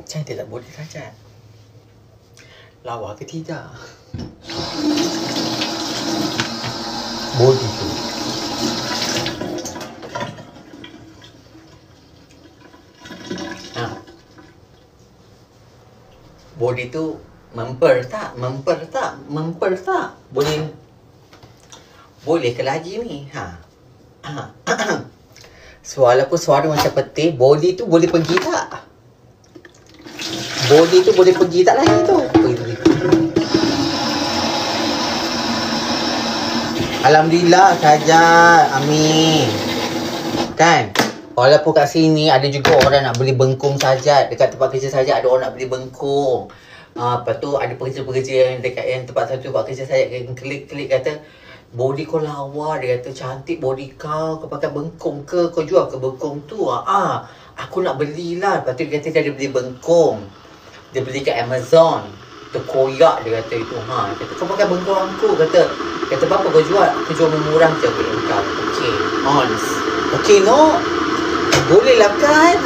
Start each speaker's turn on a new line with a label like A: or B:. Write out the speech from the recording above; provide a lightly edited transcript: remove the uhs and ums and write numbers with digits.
A: Cantik tak body Sajat? Lawa ke tidak? Body tu. Body tu memper tak? Boleh ke lagi ni? Walaupun suara macam peti, body tu boleh pergi tak? Body tu boleh pergi tak lagi tu? Pergi. Alhamdulillah Sajat, amin. Kan? Walaupun kat sini ada juga orang nak beli bengkung Sajat. Dekat tempat kerja Sajat ada orang nak beli bengkung. Lepas tu ada pekerja-pekerja yang dekat yang tempat kerja Sajat klik kata, body kau lawa. Dia kata, cantik body kau pakai bengkung ke? Kau jual ke bengkung tu? Aku nak belilah. Lepas tu dia kata dia ada beli bengkung. Dia beli kat Amazon. Terkoyak dia kata itu. Dia kata, kau pakai bengkung aku. Kata berapa kau jual? Aku jual murah je aku kau. Okay, honest. Okay, no? Boleh lah kan?